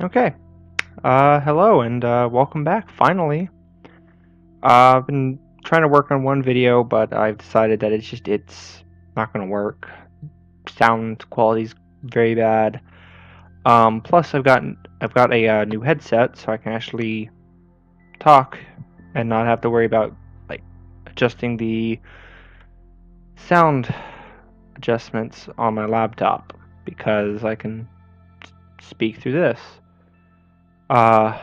Okay. Hello and welcome back. Finally, I've been trying to work on one video, but I've decided that it's not going to work. Sound quality's very bad. Plus, I've got a new headset, so I can actually talk and not have to worry about like adjusting the sound adjustments on my laptop because I can speak through this. Uh,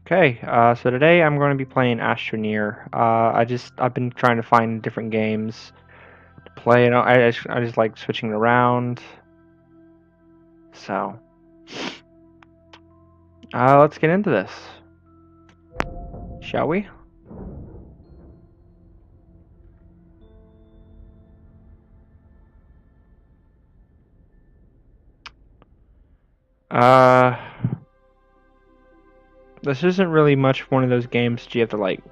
Okay, so today I'm going to be playing Astroneer. I've been trying to find different games to play. And I just like switching around. So, let's get into this, shall we? Uh, this isn't really much one of those games that you have to like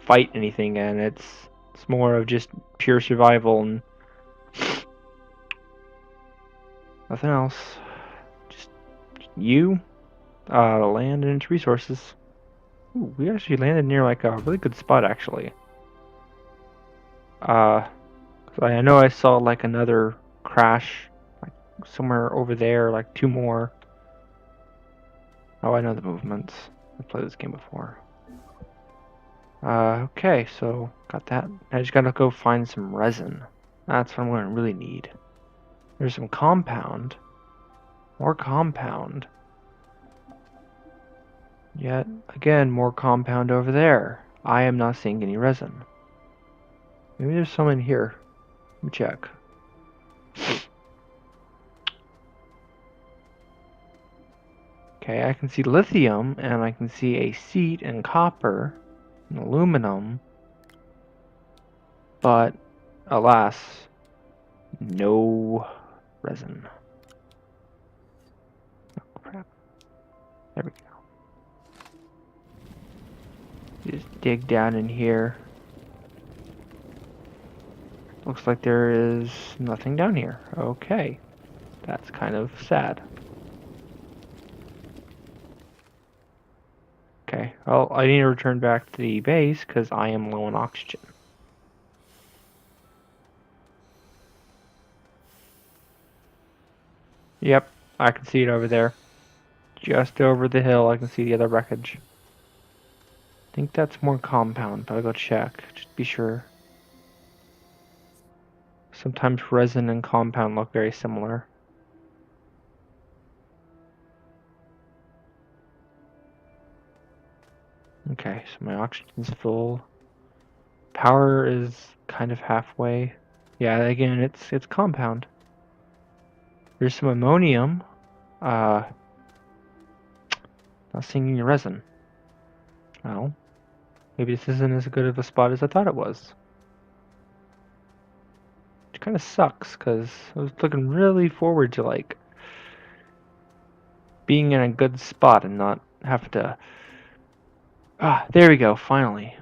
fight anything in. It's more of just pure survival and nothing else. Just you, the land and its resources. Ooh, we actually landed near like a really good spot actually. Uh, 'Cause I know I saw like another crash like somewhere over there, like two more. Oh, I know the movements. I've played this game before. Okay, so got that. I just gotta go find some resin. That's what I'm gonna really need. There's some compound. More compound. Yet again, more compound over there. I am not seeing any resin. Maybe there's some in here. Let me check. Okay, I can see lithium, and I can see a seat and copper and aluminum, but alas, no resin. Oh crap. There we go. Just dig down in here. Looks like there is nothing down here. Okay. That's kind of sad. Okay, well, I need to return back to the base because I am low on oxygen. Yep, I can see it over there. Just over the hill, I can see the other wreckage. I think that's more compound, but I'll go check, just to be sure. Sometimes resin and compound look very similar. Okay, so my oxygen's full. Power is kind of halfway. Yeah, again, it's compound. There's some ammonium. Not seeing any resin. Well, maybe this isn't as good of a spot as I thought it was. Which kind of sucks, because I was looking really forward to, like, being in a good spot and not have to... Ah, there we go, finally.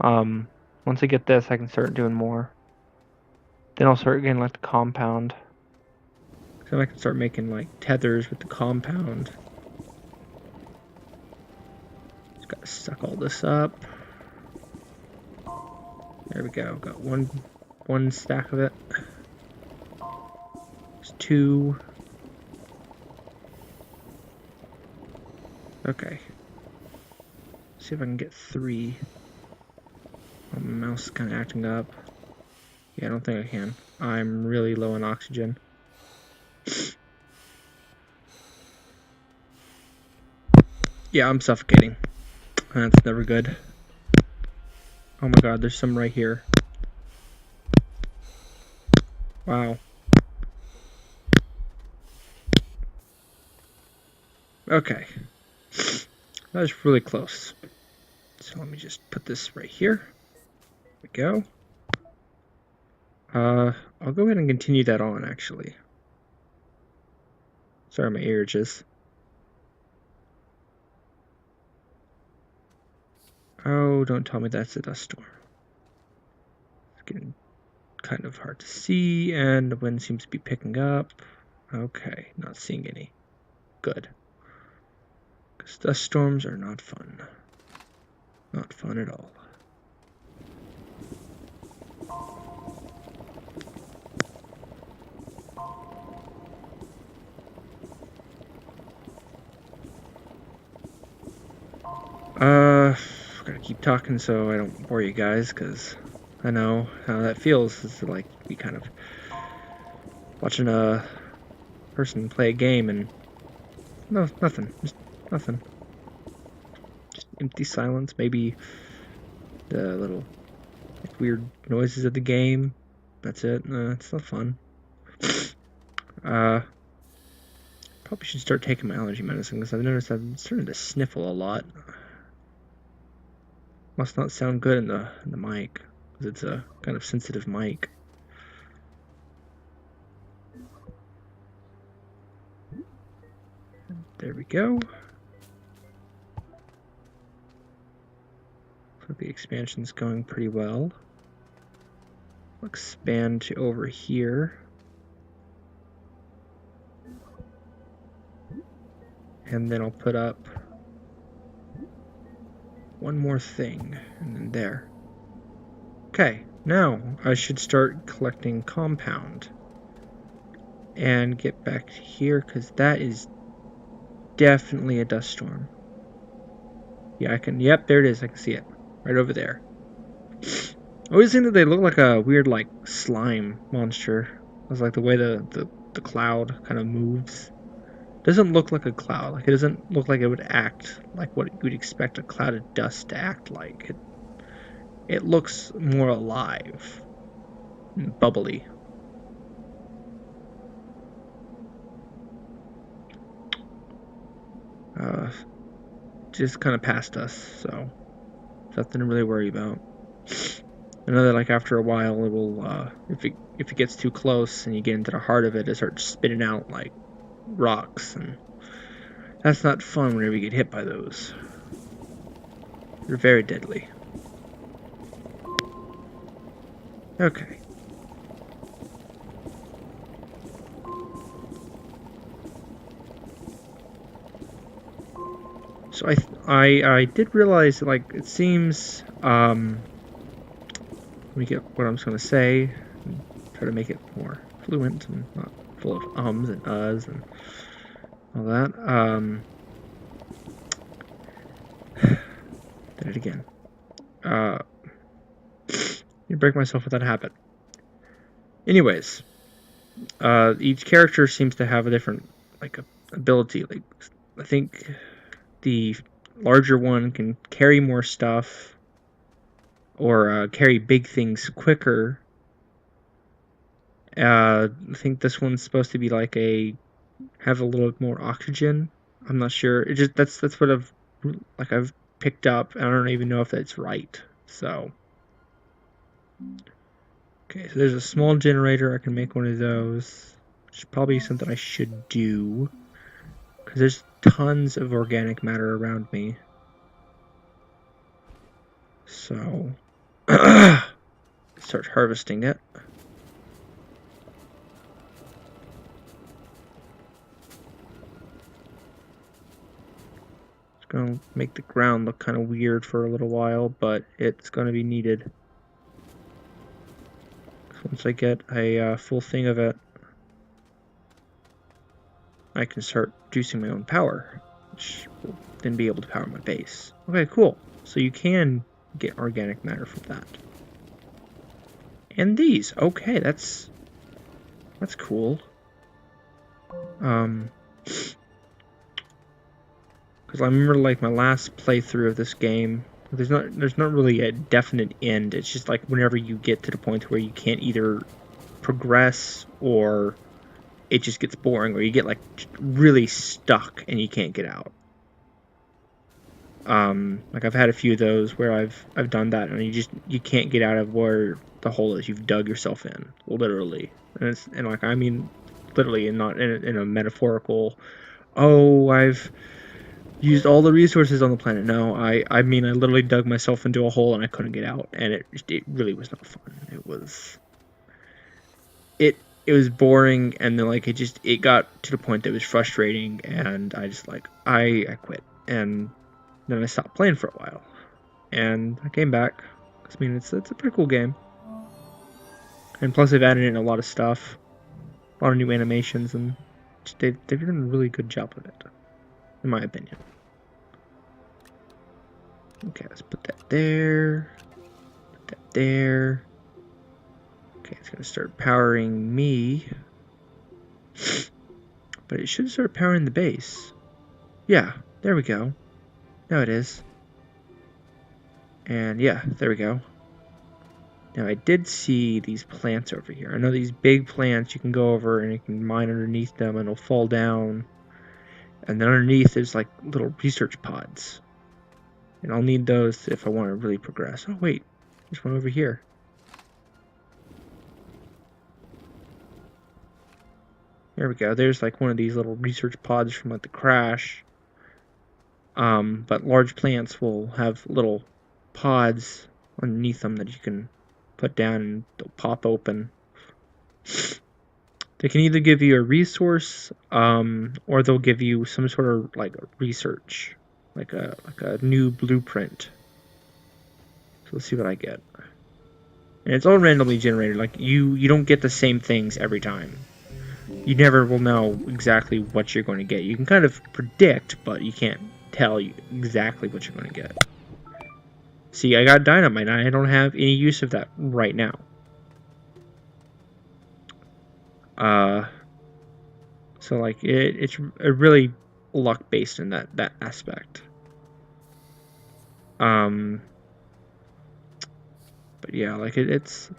Once I get this, I can start doing more. Then I'll start getting, like, the compound. So I can start making, like, tethers with the compound. Just gotta suck all this up. There we go. Got one stack of it. There's two. Okay. See if I can get three. Oh, my mouse is kind of acting up. Yeah, I don't think I can. I'm really low on oxygen. Yeah, I'm suffocating. That's never good. Oh my god, there's some right here. Wow. Okay. That was really close. So let me just put this right here. There we go. I'll go ahead and continue that on, actually. Sorry, my ear itches. Oh, don't tell me that's a dust storm. It's getting kind of hard to see, and the wind seems to be picking up. Okay, not seeing any. Good. Because dust storms are not fun. Not fun at all. Gotta keep talking so I don't bore you guys, because I know how that feels. It's like be kind of watching a person play a game and no, nothing, just nothing. Just empty silence, maybe the little like, weird noises of the game. That's it. It's not fun. Probably should start taking my allergy medicine because I've noticed I'm starting to sniffle a lot. Must not sound good in the mic because it's a kind of sensitive mic. There we go. So the expansion's going pretty well. I'll expand to over here. And then I'll put up one more thing, and then there. Okay, now I should start collecting compound. And get back here, because that is definitely a dust storm. Yeah, I can, yep, there it is, I can see it. Right over there. I always think that they look like a weird, like, slime monster. It's like the way the cloud kind of moves. Doesn't look like a cloud. Like, it doesn't look like it would act like what you would expect a cloud of dust to act like. It looks more alive and bubbly. Just kind of past us, so nothing to really worry about. I know that like after a while it will, if it gets too close and you get into the heart of it, it starts spitting out like rocks, and that's not fun whenever you get hit by those. They're very deadly. Okay. So I did realize that, like, it seems let me get what I'm just gonna say and try to make it more fluent and not full of ums and uhs and all that. Did it again. You break myself with that habit. Anyways, each character seems to have a different like ability. Like I think the larger one can carry more stuff or carry big things quicker. I think this one's supposed to be like have a little more oxygen. I'm not sure. It just that's what I've picked up. I don't even know if that's right. So okay, so there's a small generator. I can make one of those, which is probably something I should do because there's tons of organic matter around me. So start harvesting it. It's going to make the ground look kind of weird for a little while, but it's going to be needed. Once I get a full thing of it, I can start producing my own power, which will then be able to power my base. Okay, cool. So you can get organic matter from that. And these. Okay, that's cool. Because I remember like my last playthrough of this game, there's not really a definite end. It's just like whenever you get to the point where you can't either progress or it just gets boring, or you get like really stuck and you can't get out. Like I've had a few of those where I've done that and you can't get out of where the hole is. You've dug yourself in, literally, and like I mean literally, and not in a metaphorical. Oh, I've used all the resources on the planet. No, I mean I literally dug myself into a hole and I couldn't get out, and it really was not fun. It it was boring, and then like it got to the point that it was frustrating, and I just like I quit, and then I stopped playing for a while, and I came back. I mean, it's a pretty cool game, and plus they've added in a lot of stuff, a lot of new animations, and they've done a really good job with it, in my opinion. Okay, let's put that there. Put that there. Okay, it's gonna start powering me. But it should start powering the base. Yeah, there we go. Now it is. And yeah, there we go. Now I did see these plants over here. I know these big plants you can go over and you can mine underneath them and it'll fall down. And then underneath there's like little research pods. And I'll need those if I want to really progress. Oh wait, there's one over here. There we go. There's like one of these little research pods from like the crash. But large plants will have little pods underneath them that you can put down and they'll pop open. They can either give you a resource, or they'll give you some sort of like research, like a new blueprint. So let's see what I get. And it's all randomly generated. Like you don't get the same things every time. You never will know exactly what you're going to get. You can kind of predict, but you can't tell you exactly what you're going to get. See, I got dynamite. I don't have any use of that right now. So like it's really luck based in that aspect. But yeah, like it's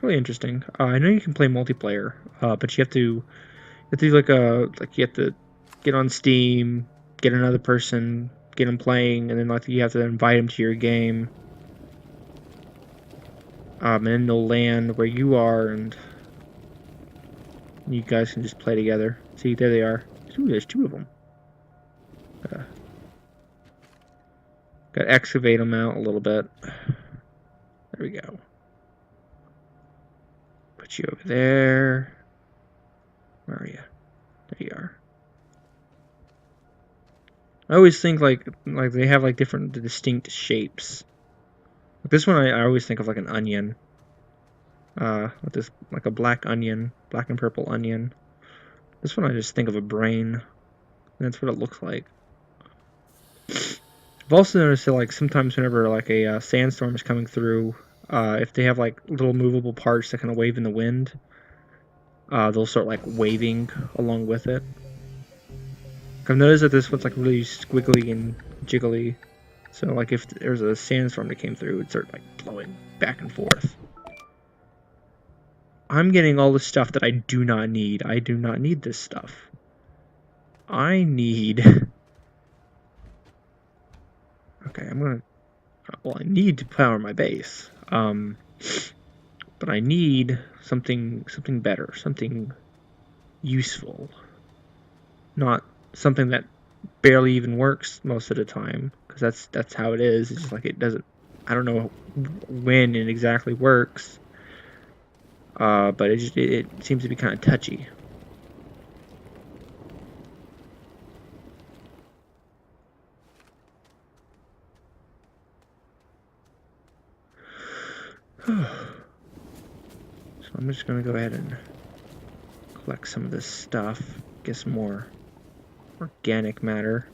really interesting. I know you can play multiplayer, but you have to do you have to get on Steam, get another person, get them playing, and then like you have to invite them to your game. And then they'll land where you are, and you guys can just play together. See, there they are. Ooh, there's two of them. Got to excavate them out a little bit. There we go. Put you over there. Where are you? There you are. I always think like they have like different distinct shapes. This one I always think of like an onion. With this like a black onion, black and purple onion. This one I just think of a brain. That's what it looks like. I've also noticed that like sometimes whenever like a sandstorm is coming through, if they have like little movable parts that kind of wave in the wind, they'll start like waving along with it. I've noticed that this one's like really squiggly and jiggly. So like if there's a sandstorm that came through, it'd start like blowing back and forth. I'm getting all the stuff that I do not need. I do not need this stuff. I need... Okay, I'm gonna... Well, I need to power my base. But I need something better. Something useful. Not something that barely even works most of the time. Because that's how it is. It's just like it doesn't... I don't know when it exactly works. But it seems to be kind of touchy. So I'm just going to go ahead and collect some of this stuff, get some more organic matter.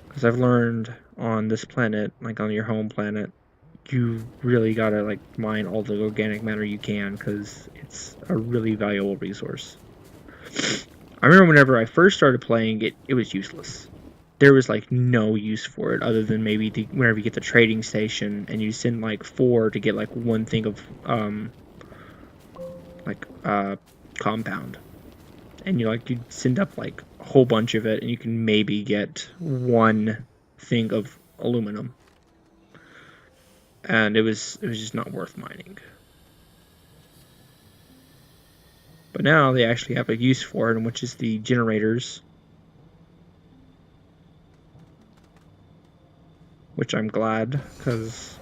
Because I've learned on this planet, like on your home planet, you really gotta like mine all the organic matter you can because it's a really valuable resource. I remember whenever I first started playing it, it was useless. There was like no use for it other than maybe whenever you get the trading station and you send like 4 to get like one thing of compound, and you send up like a whole bunch of it and you can maybe get one thing of aluminum. And it was just not worth mining. But now they actually have a use for it, which is the generators. Which I'm glad, because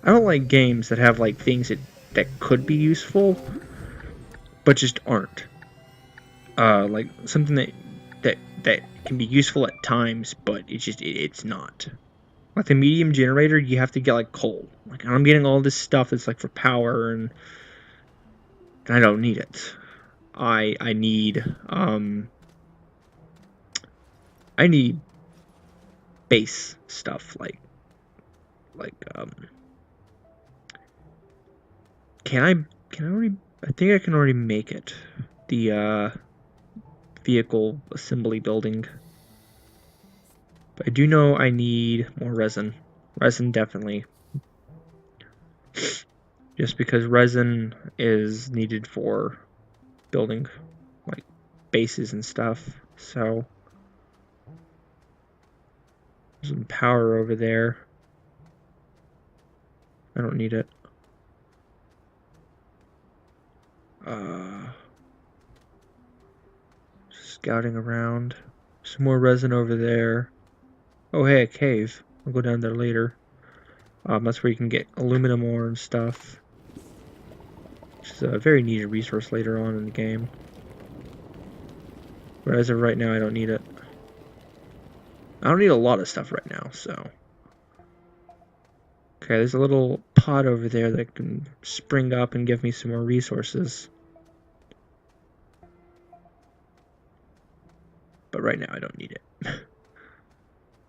I don't like games that have like things that could be useful, but just aren't. Like something that can be useful at times, but it's not. Like the medium generator, you have to get like coal. Like I'm getting all this stuff that's like for power, and I don't need it. I need base stuff like can I already, I think I can already make it. The vehicle assembly building. But I do know I need more resin. Resin definitely. Just because resin is needed for building like bases and stuff. So there's some power over there. I don't need it. Scouting around. Some more resin over there. Oh hey, a cave. I'll go down there later. That's where you can get aluminum ore and stuff. Which is a very needed resource later on in the game. But as of right now, I don't need it. I don't need a lot of stuff right now, so. Okay, there's a little pot over there that can spring up and give me some more resources. But right now, I don't need it.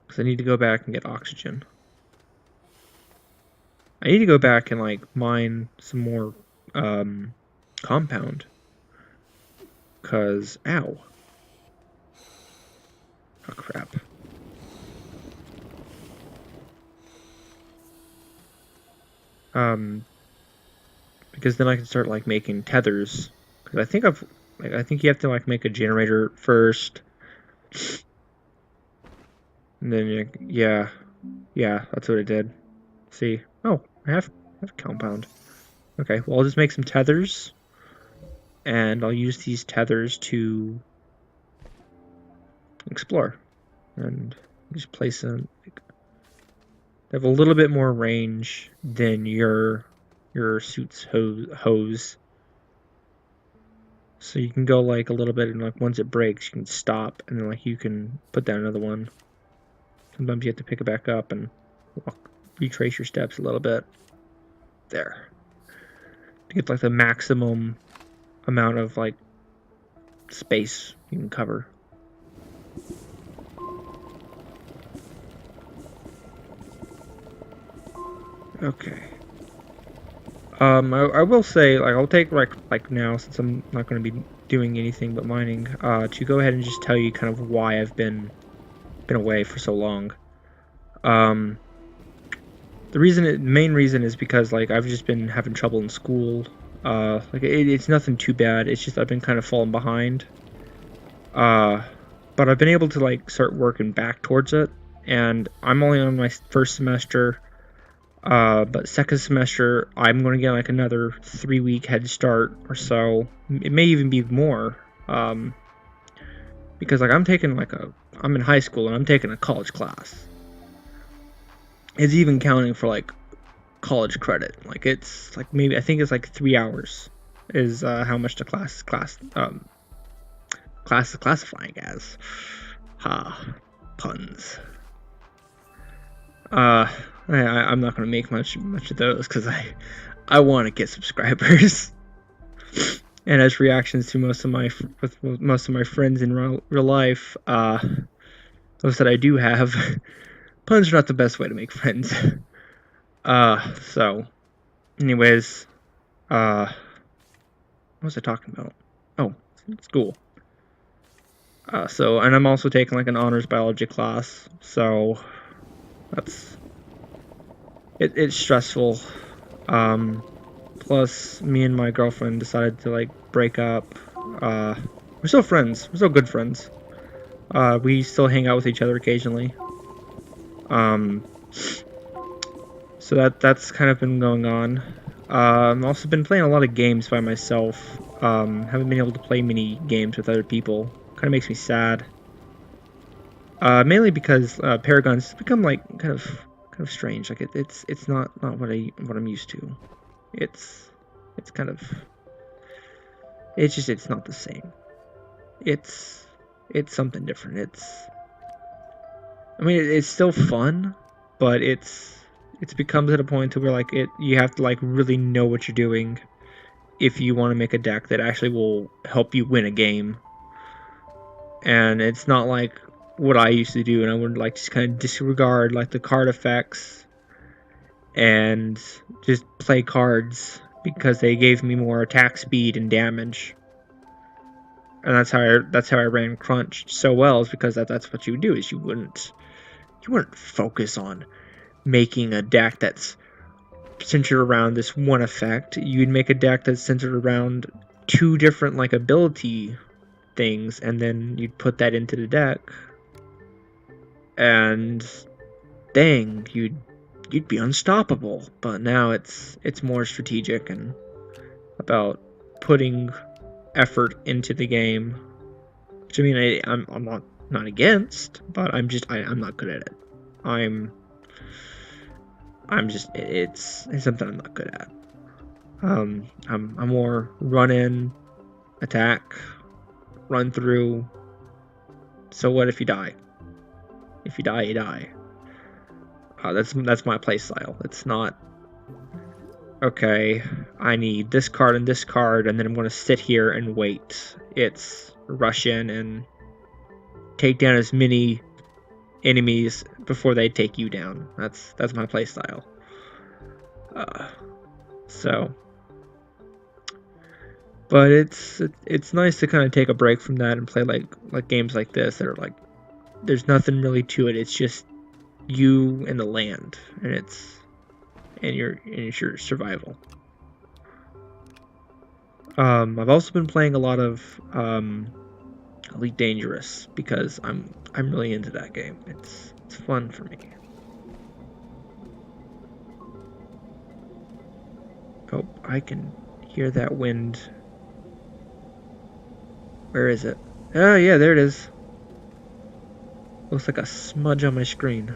Because I need to go back and get oxygen. I need to go back and, like, mine some more, compound. Because, ow. Oh, crap. Because then I can start, like, making tethers. Because I think I think you have to, like, make a generator first. And then, yeah, that's what I did. See? Oh, I have a compound. Okay, well, I'll just make some tethers. And I'll use these tethers to explore. And just place them. They have a little bit more range than your suit's hose. So you can go like a little bit, and like once it breaks, you can stop, and then like you can put down another one. Sometimes you have to pick it back up and retrace your steps a little bit. There. To get like the maximum amount of like space you can cover. Okay. I will say, like, I'll take like now, since I'm not going to be doing anything but mining, to go ahead and just tell you kind of why I've been away for so long. The main reason is because like I've just been having trouble in school. Like it's nothing too bad. It's just I've been kind of falling behind. But I've been able to like start working back towards it, and I'm only on my first semester. But second semester, I'm going to get like another 3-week head start or so. It may even be more. Because like I'm in high school and I'm taking a college class. It's even counting for like college credit. Like it's like I think it's like 3 hours is how much the class is classifying as. Puns. I'm not gonna make much of those because I want to get subscribers. And as reactions to most of my friends in real life, those that I do have, puns are not the best way to make friends. So, anyways, what was I talking about? Oh, school. And I'm also taking like an honors biology class, so it's stressful. Plus, me and my girlfriend decided to like break up. We're still friends. We're still good friends. We still hang out with each other occasionally. So that's kind of been going on. I've also been playing a lot of games by myself. Haven't been able to play many games with other people. Kind of makes me sad. Mainly because Paragon's become like kind of strange. Like it's not what I'm used to. It's kind of it's not the same. It's something different. I mean, it's still fun, but it's becomes at a point to where like you have to like really know what you're doing if you want to make a deck that actually will help you win a game. And it's not like what I used to do, and I would like just kind of disregard like the card effects and just play cards because they gave me more attack speed and damage. And that's how I ran Crunch so well, is because that's what you would do, is you wouldn't focus on making a deck that's centered around this one effect. You'd make a deck that's centered around two different like ability things, and then you'd put that into the deck, and dang, you'd be unstoppable. But now it's more strategic and about putting effort into the game. Which I mean, I'm not against, but I'm not good at it. I'm just it's something I'm not good at. I'm more run in, attack, run through. So what if you die? If you die, you die. That's my playstyle. It's not okay. I need this card and this card, and then I'm going to sit here and wait. It's rush in and take down as many enemies before they take you down. That's my playstyle. So, but it's nice to kind of take a break from that and play like games like this that are like there's nothing really to it. It's just you and the land, and it's your survival. I've also been playing a lot of Elite Dangerous because I'm really into that game. It's fun for me. Oh, I can hear that wind. Where is it? Oh yeah, there it is. Looks like a smudge on my screen.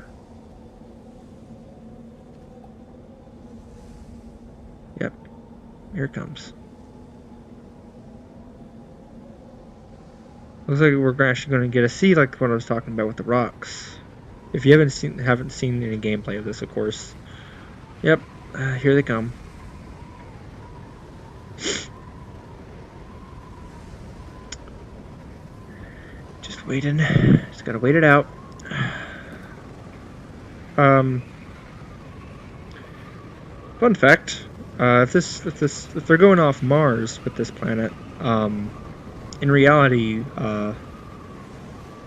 Yep, here it comes. Looks like we're actually going to get a see like what I was talking about with the rocks. If you haven't seen any gameplay of this, of course. Yep, here they come. Just waiting. Just gotta wait it out. Fun fact: if they're going off Mars with this planet, in reality, the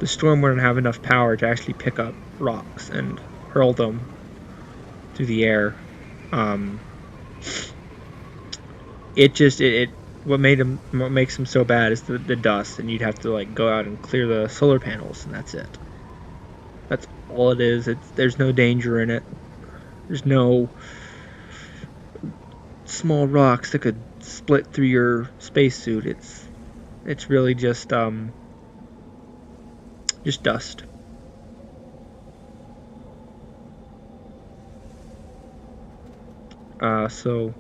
storm wouldn't have enough power to actually pick up rocks and hurl them through the air. What makes them so bad is the dust, and you'd have to like go out and clear the solar panels, and that's it. That's all it is. There's no danger in it. There's no small rocks that could split through your spacesuit. It's really just dust. So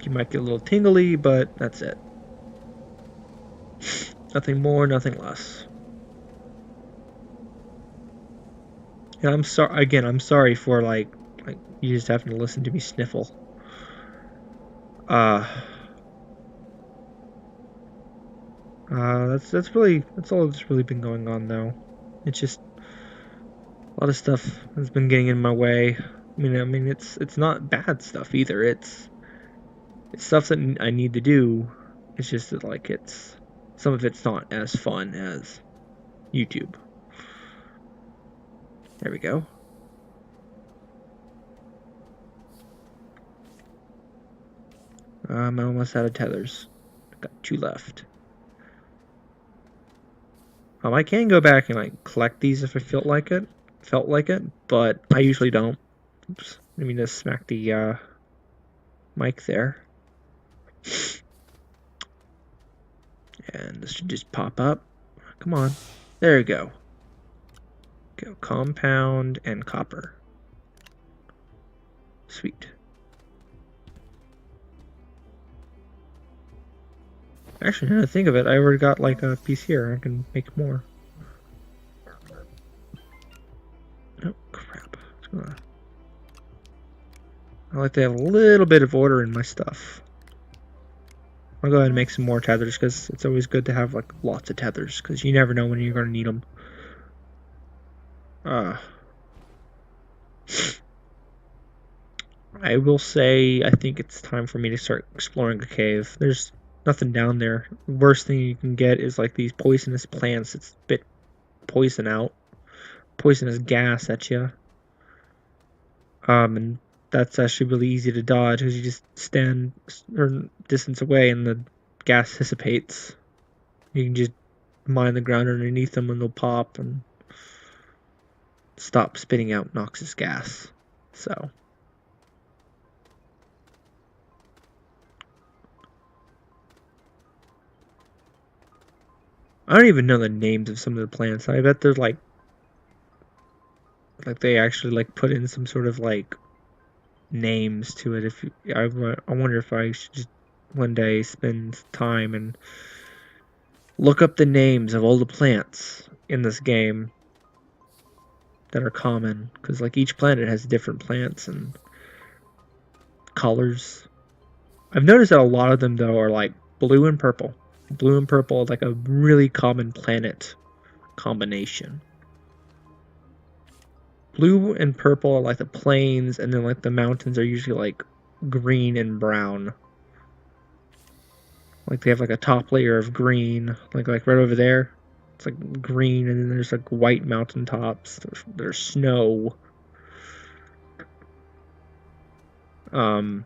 you might get a little tingly, but that's it. Nothing more, nothing less. And I'm sorry again. I'm sorry for like you just having to listen to me sniffle. That's all that's really been going on though. It's just a lot of stuff has been getting in my way. I mean it's not bad stuff either. It's stuff that I need to do. It's just that like some of it's not as fun as YouTube. There we go. I'm almost out of tethers. I've got 2 left. I can go back and like collect these if I felt like it, but I usually don't. Oops, I mean to smack the mic there. And this should just pop up. Come on. There we go. Go compound and copper. Sweet. Actually, now that I think of it, I already got like a piece here. I can make more. Oh, crap. I like to have a little bit of order in my stuff. I'll go ahead and make some more tethers because it's always good to have like lots of tethers because you never know when you're going to need them. I will say I think it's time for me to start exploring the cave. There's nothing down there. The worst thing you can get is like these poisonous plants that spit poisonous gas at you. And that's actually really easy to dodge because you just stand a certain distance away and the gas dissipates. You can just mine the ground underneath them and they'll pop and stop spitting out noxious gas. So I don't even know the names of some of the plants. I bet there's like they actually like put in some sort of like names to it. If you, I wonder if I should just one day spend time and look up the names of all the plants in this game that are common, because like each planet has different plants and colors. I've noticed that a lot of them though are like blue and purple. Blue and purple is like a really common planet combination. Blue and purple are like the plains, and then like the mountains are usually like green and brown. Like they have like a top layer of green, like right over there. It's like green, and then there's like white mountaintops. There's snow. Oh,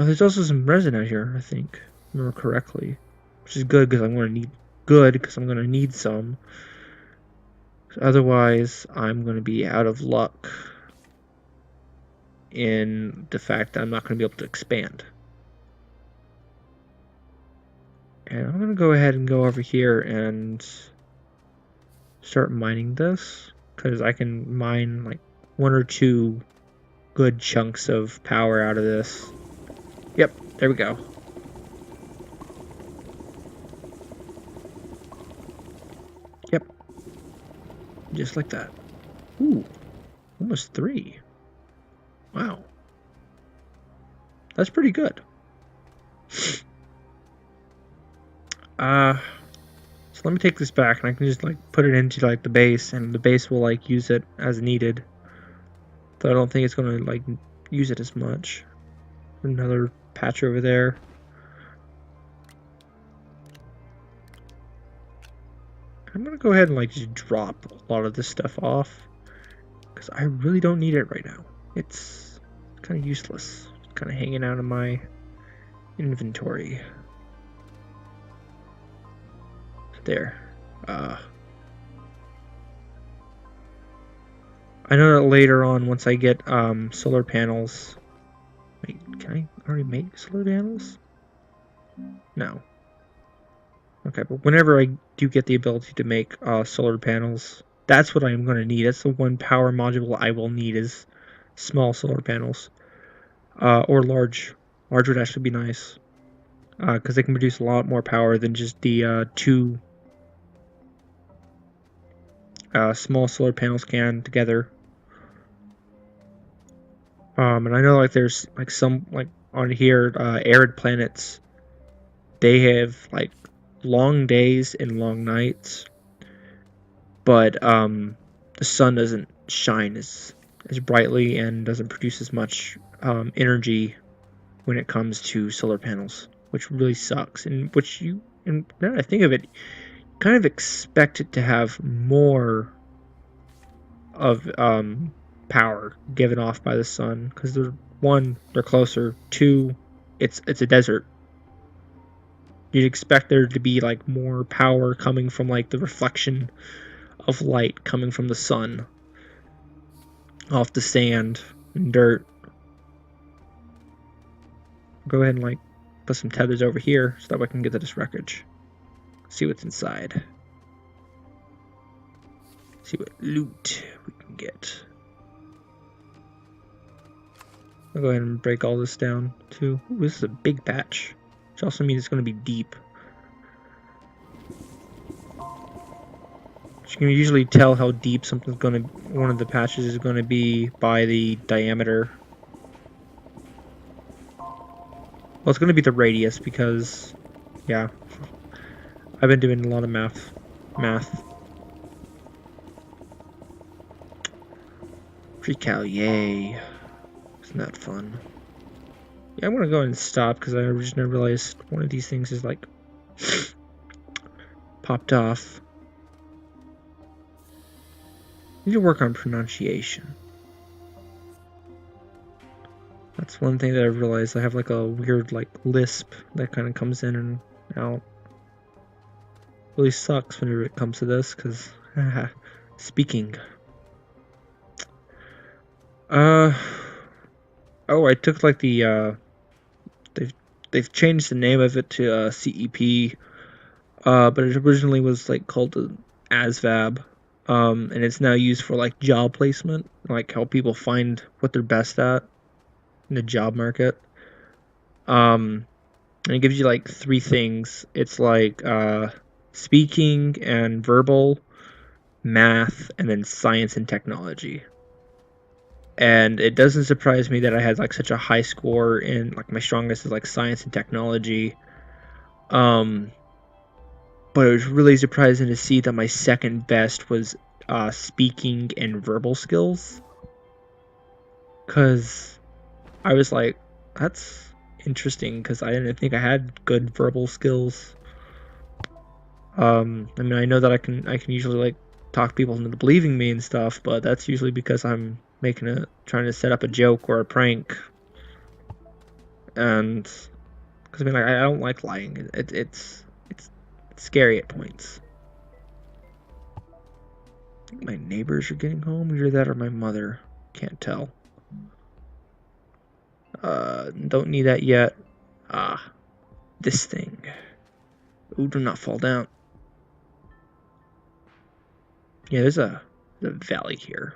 there's also some resin out here, I think, if I remember correctly, which is good because I'm going to need some. Otherwise, I'm going to be out of luck in the fact that I'm not going to be able to expand. And I'm going to go ahead and go over here and start mining this, because I can mine like 1 or 2 good chunks of power out of this. Yep, there we go. Yep. Just like that. Ooh, almost 3. Wow. That's pretty good. So let me take this back, and I can just like put it into like the base, and the base will like use it as needed. Though I don't think it's gonna like use it as much. Another patch over there. I'm gonna go ahead and like just drop a lot of this stuff off, because I really don't need it right now. It's kind of useless. It's kind of hanging out in my inventory. There. I know that later on, once I get solar panels. Wait, can I already make solar panels? No. Okay, but whenever I do get the ability to make solar panels, that's what I'm going to need. That's the one power module I will need, is small solar panels. Or large. Large would actually be nice, because they can produce a lot more power than just the 2 small solar panels can together. And I know like there's like some like on here arid planets, they have like long days and long nights, but the sun doesn't shine as brightly and doesn't produce as much energy when it comes to solar panels, which really sucks. And now that I think of it, kind of expect it to have more of power given off by the sun, because they're closer. 2, it's a desert. You'd expect there to be like more power coming from like the reflection of light coming from the sun off the sand and dirt. Go ahead and like put some tethers over here so that we can get to this wreckage. See what's inside. See what loot we can get. I'll go ahead and break all this down too. Ooh, this is a big patch. which also means it's going to be deep. You can usually tell how deep something's going to, one of the patches is going to be by the diameter. Well, it's going to be the radius because, yeah, I've been doing a lot of math. Precal, yay. Isn't that fun? Yeah, I'm going to go ahead and stop because I just realized one of these things is like popped off. Need to work on pronunciation. That's one thing that I realized. I have like a weird like lisp that kind of comes in and out. Really sucks whenever it comes to this because speaking. Oh, I took like the they've changed the name of it to CEP. But it originally was like called the ASVAB. And it's now used for like job placement, like how people find what they're best at in the job market. And it gives you like 3 things. It's like speaking and verbal, math, and then science and technology. And it doesn't surprise me that I had like such a high score in like my strongest is like science and technology. But it was really surprising to see that my second best was speaking and verbal skills. Because I was like, that's interesting because I didn't think I had good verbal skills. I mean, I know that I can usually like talk people into believing me and stuff, but that's usually because I'm trying to set up a joke or a prank. And because I mean, like, I don't like lying. It's scary at points. I think my neighbors are getting home. Either that or my mother. Can't tell. Don't need that yet. This thing. Ooh, do not fall down. Yeah, there's a valley here.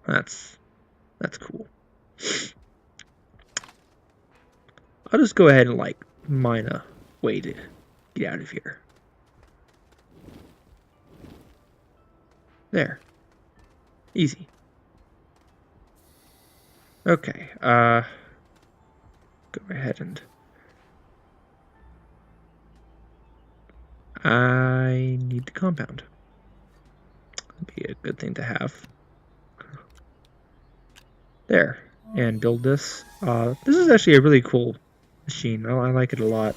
That's cool. I'll just go ahead and like mine a way to get out of here. There. Easy. Okay, go ahead and I need the compound. That'd be a good thing to have. There. And build this. This is actually a really cool machine. I like it a lot.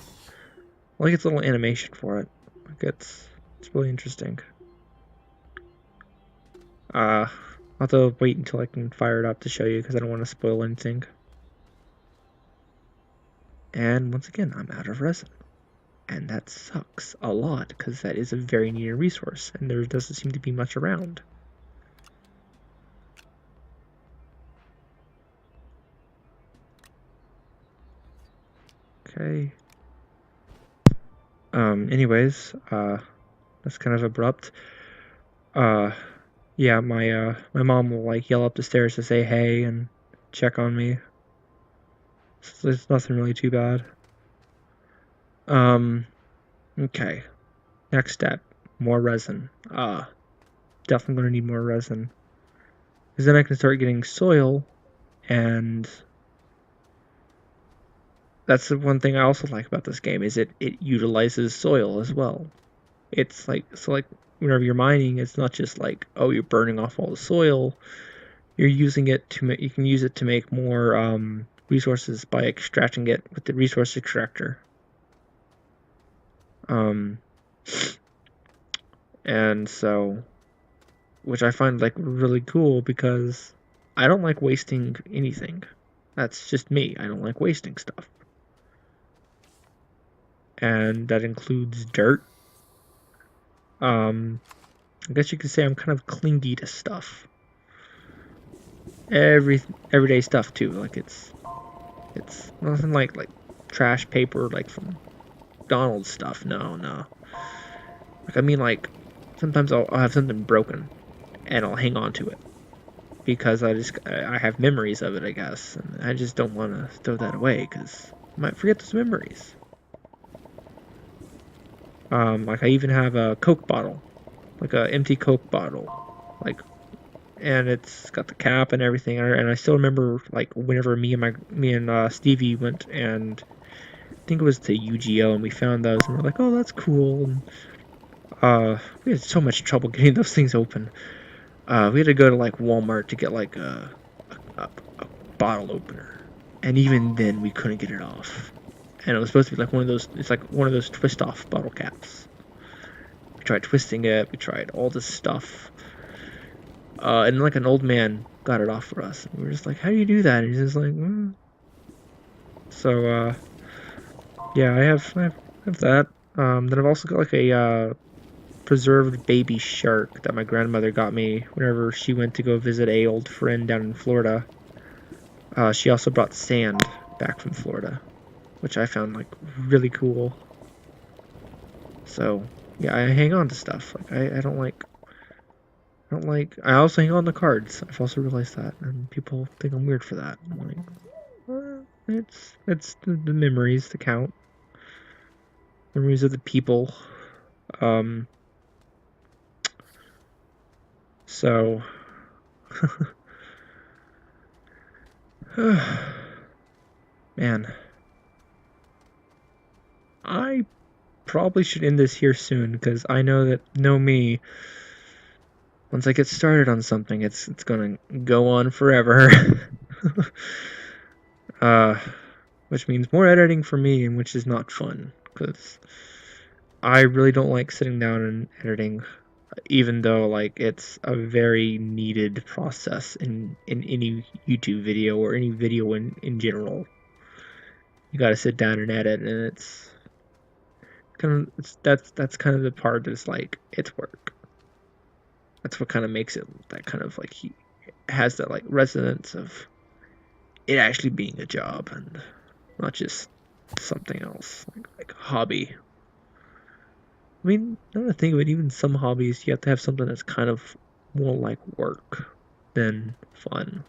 I like its little animation for it. Like it's really interesting. I'll have to wait until I can fire it up to show you because I don't want to spoil anything. And once again, I'm out of resin. And that sucks a lot because that is a very needed resource and there doesn't seem to be much around. Okay. Anyways, that's kind of abrupt. Yeah, my mom will like yell up the stairs to say hey and check on me. So it's nothing really too bad. Okay. Next step, more resin. Definitely gonna need more resin. Because then I can start getting soil, and that's the one thing I also like about this game is it utilizes soil as well. It's like whenever you're mining, it's not just like, oh, you're burning off all the soil. You're using it to you can use it to make more resources by extracting it with the resource extractor. And so, which I find like really cool because I don't like wasting anything. That's just me. I don't like wasting stuff. And that includes dirt. I guess you could say I'm kind of clingy to stuff. Everyday stuff too. Like it's nothing like trash paper like from McDonald's stuff. No. Like I mean like sometimes I'll have something broken and I'll hang on to it because I have memories of it, I guess, and I just don't want to throw that away because I might forget those memories. Like I even have a Coke bottle, like a empty Coke bottle, like, and it's got the cap and everything. And I still remember like whenever me and Stevie went, and I think it was to UGO, and we found those, and we're like, oh, that's cool. And we had so much trouble getting those things open. We had to go to like Walmart to get like a bottle opener, and even then we couldn't get it off. And it was supposed to be like one of those. It's like one of those twist-off bottle caps. We tried twisting it. We tried all this stuff. And like an old man got it off for us. And we were just like, "How do you do that?" And he's just like, mm. So yeah, I have that. Then I've also got like a preserved baby shark that my grandmother got me whenever she went to go visit a old friend down in Florida. She also brought sand back from Florida, which I found like really cool. So yeah, I hang on to stuff. Like I don't like. I also hang on to cards. I've also realized that, and people think I'm weird for that. I'm like, it's the memories that count. Memories of the people. Um. So. Man, I probably should end this here soon because I know me. Once I get started on something, it's gonna go on forever. uh, which means more editing for me, and which is not fun because I really don't like sitting down and editing, even though like it's a very needed process in any YouTube video or any video in general. You got to sit down and edit, and it's kind of that's kind of the part that's like it's work. That's what kind of makes it that kind of like he has that like resonance of it actually being a job and not just something else like a hobby. I mean, now that I think of it, even some hobbies you have to have something that's kind of more like work than fun.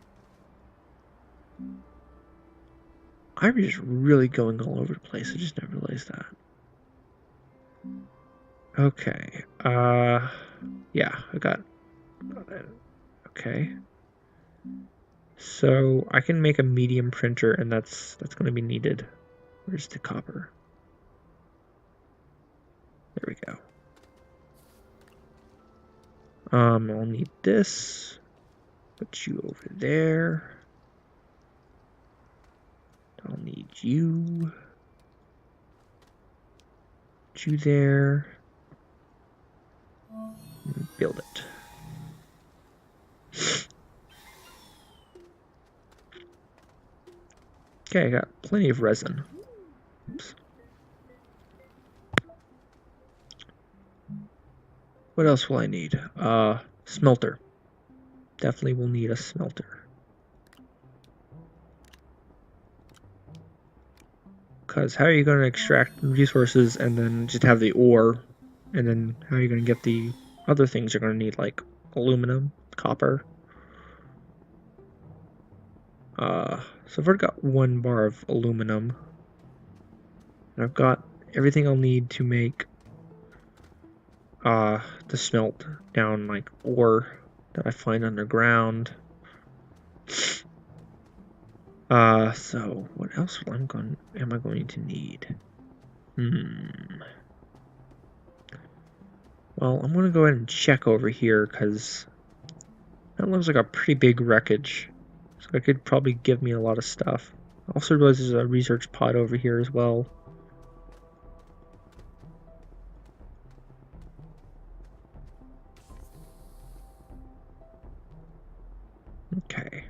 I'm just really going all over the place. I just never realized that. Okay. Yeah, I got it. Okay. So I can make a medium printer, and that's going to be needed. Where's the copper? There we go. I'll need this. Put you over there. I'll need you. Put you there. And build it. Okay, I got plenty of resin. Oops. What else will I need? Smelter. Definitely will need a smelter. Because how are you going to extract resources and then just have the ore? And then how are you going to get the other things you're going to need, like aluminum, copper? So I've already got 1 bar of aluminum. And I've got everything I'll need to make the smelt down like ore that I find underground. So what else am I going to need? Well, I'm gonna go ahead and check over here because that looks like a pretty big wreckage. So it could probably give me a lot of stuff. I also realize there's a research pod over here as well. Okay.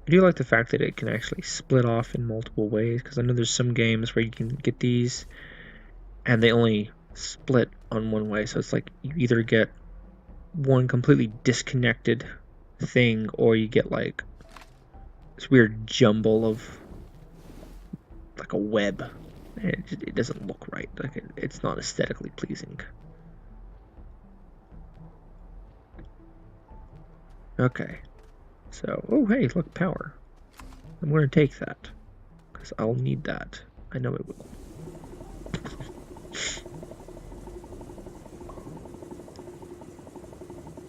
I do like the fact that it can actually split off in multiple ways, because I know there's some games where you can get these and they only split on one way, so it's like you either get one completely disconnected thing or you get like this weird jumble of like a web. It doesn't look right. Like it's not aesthetically pleasing. Okay. So, oh hey, look, power. I'm going to take that because I'll need that. I know it will.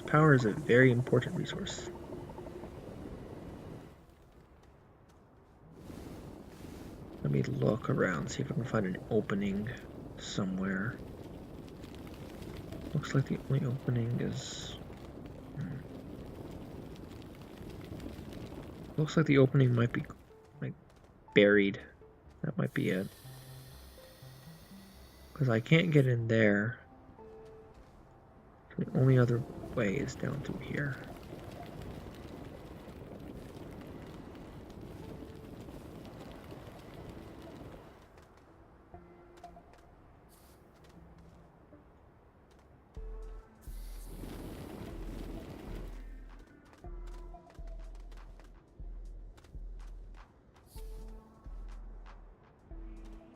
Power is a very important resource. Let me look around, see if I can find an opening somewhere. Looks like the only opening is... Looks like the opening might be like buried. That might be it. Because I can't get in there. So the only other way is down through here.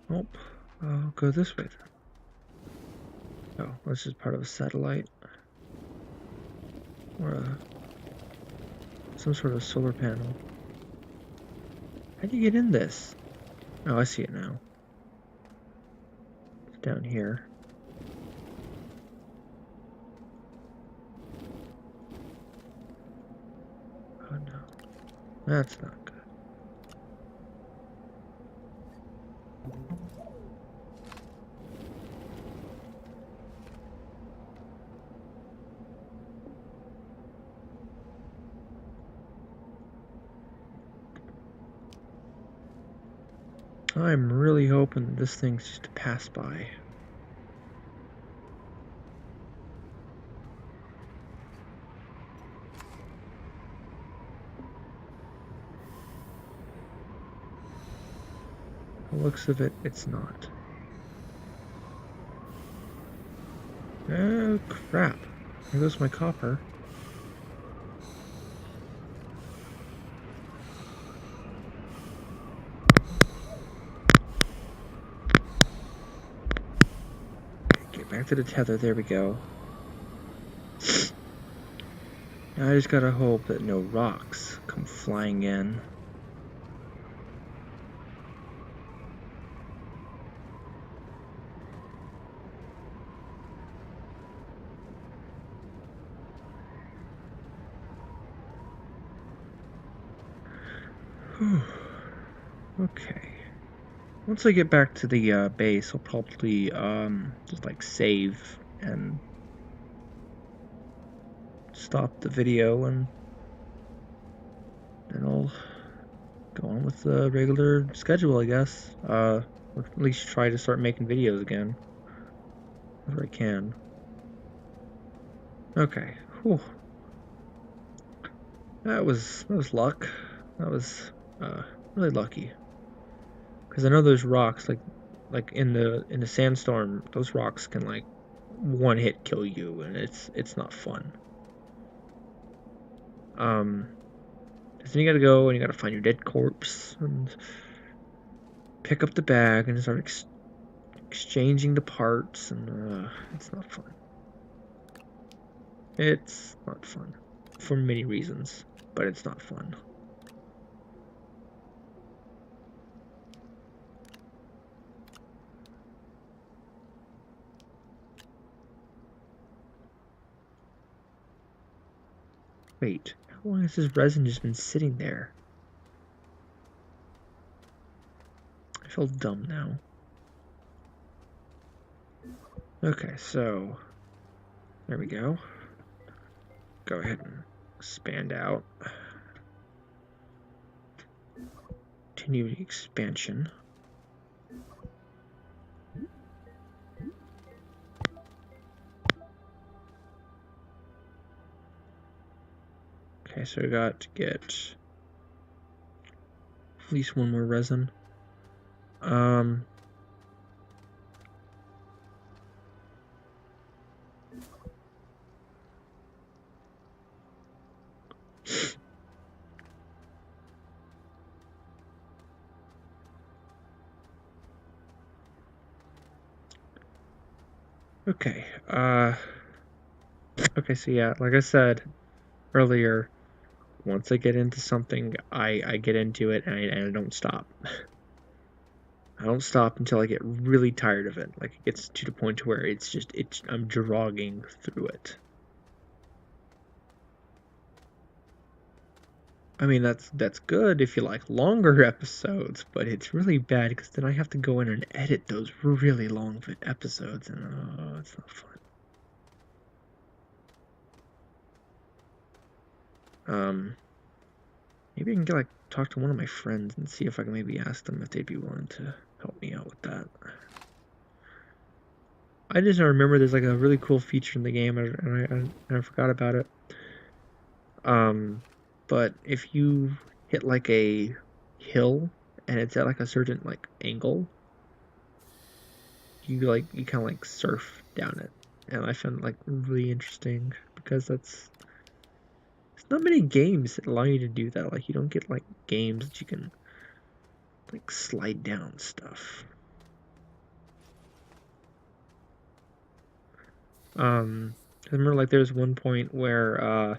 Nope. I'll go this way then. Oh, this is part of a satellite. Or some sort of solar panel. How do you get in this? Oh, I see it now. It's down here. Oh no. That's not good. I'm really hoping this thing's just to pass by. The looks of it, it's not. Oh crap. There goes my copper. Get back to the tether, there we go. Now I just gotta hope that no rocks come flying in. Okay. Once I get back to the base, I'll probably just like save and stop the video, and then I'll go on with the regular schedule, I guess. Or at least try to start making videos again, if I can. Okay. Whew. That was luck. That was really lucky. Because I know those rocks, like in the sandstorm, those rocks can like one hit kill you, and it's not fun. So you gotta go and you gotta find your dead corpse and pick up the bag and start exchanging the parts, and it's not fun. It's not fun for many reasons, but it's not fun. Wait, how long has this resin just been sitting there? I feel dumb now. Okay, so there we go. Go ahead and expand out. Continue the expansion. Okay, so I got to get at least one more resin. Okay, okay, so yeah, like I said earlier, once I get into something, I get into it and I don't stop. I don't stop until I get really tired of it. Like it gets to the point where I'm jogging through it. I mean, that's good if you like longer episodes, but it's really bad because then I have to go in and edit those really long episodes, and oh, it's not fun. Maybe I can like talk to one of my friends and see if I can maybe ask them if they'd be willing to help me out with that. I just remember there's like a really cool feature in the game, and I forgot about it. But if you hit like a hill and it's at like a certain like angle, you kind of like surf down it, and I found it like really interesting because there's not many games that allow you to do that. Like you don't get like games that you can like slide down stuff. I remember like there's one point where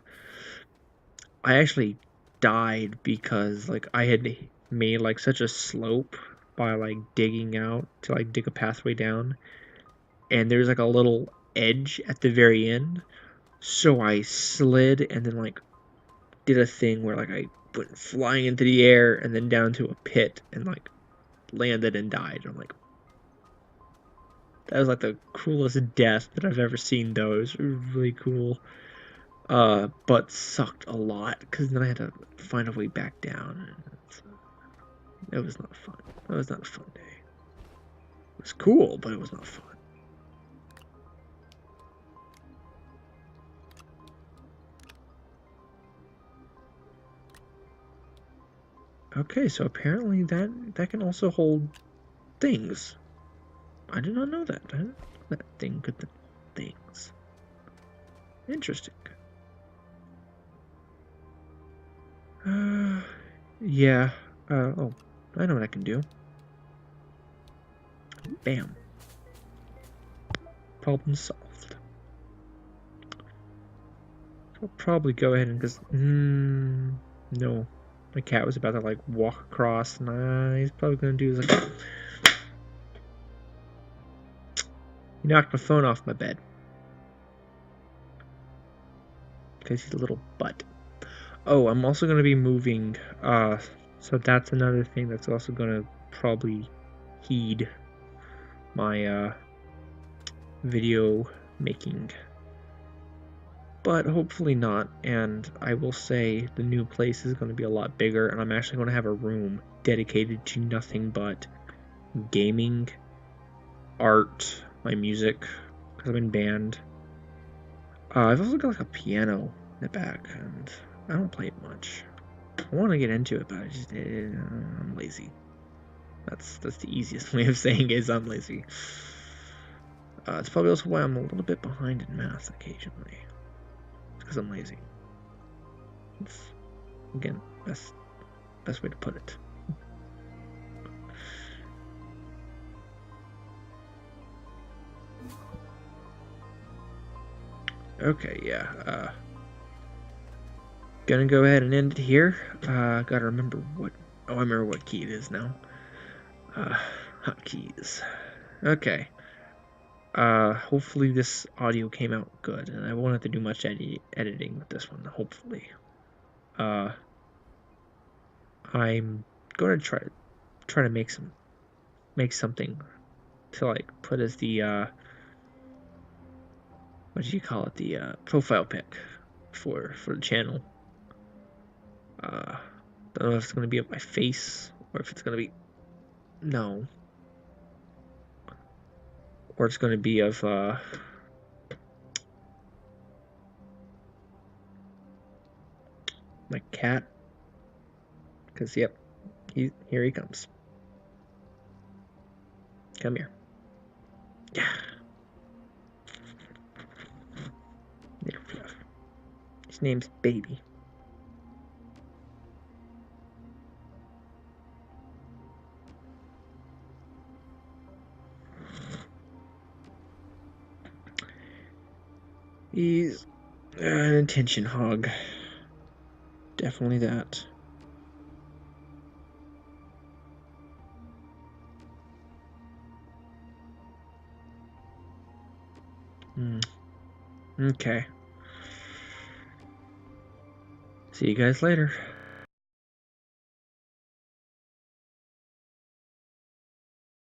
I actually died because like I had made like such a slope by like digging out to like dig a pathway down, and there's like a little edge at the very end, so I slid and then like did a thing where like I went flying into the air and then down to a pit and like landed and died. I'm like, that was like the coolest death that I've ever seen though. It was really cool. But sucked a lot because then I had to find a way back down. It was not fun. That was not a fun day. It was cool, but it was not fun. Okay, so apparently that can also hold things. I did not know that. I didn't know that thing could hold things. Interesting. Yeah. Oh, I know what I can do. Bam. Problem solved. I'll probably go ahead and just... no. My cat was about to, like, walk across, and he's probably gonna do is, like... He knocked my phone off my bed. Because he's a little butt. Oh, I'm also gonna be moving, so that's another thing that's also gonna probably heed my, video making, but hopefully not. And I will say the new place is going to be a lot bigger, and I'm actually going to have a room dedicated to nothing but gaming, art, my music, because I'm in band. I've also got like a piano in the back, and I don't play it much. I want to get into it, but I'm lazy. That's the easiest way of saying it is I'm lazy. It's probably also why I'm a little bit behind in math occasionally. It's because I'm lazy. It's, again, best way to put it. Okay, yeah. Gonna go ahead and end it here. Gotta remember what... Oh, I remember what key it is now. Hotkeys. Okay. Hopefully this audio came out good, and I won't have to do much editing with this one, hopefully. I'm gonna try to make something to like put as the what do you call it, the profile pic for the channel. Don't know if it's gonna be of my face or if it's gonna be no, or it's gonna be of my cat. Cause yep, here he comes. Come here. Yeah. Little fluff. His name's Baby. He's an attention hog. Definitely that. Hmm. Okay. See you guys later.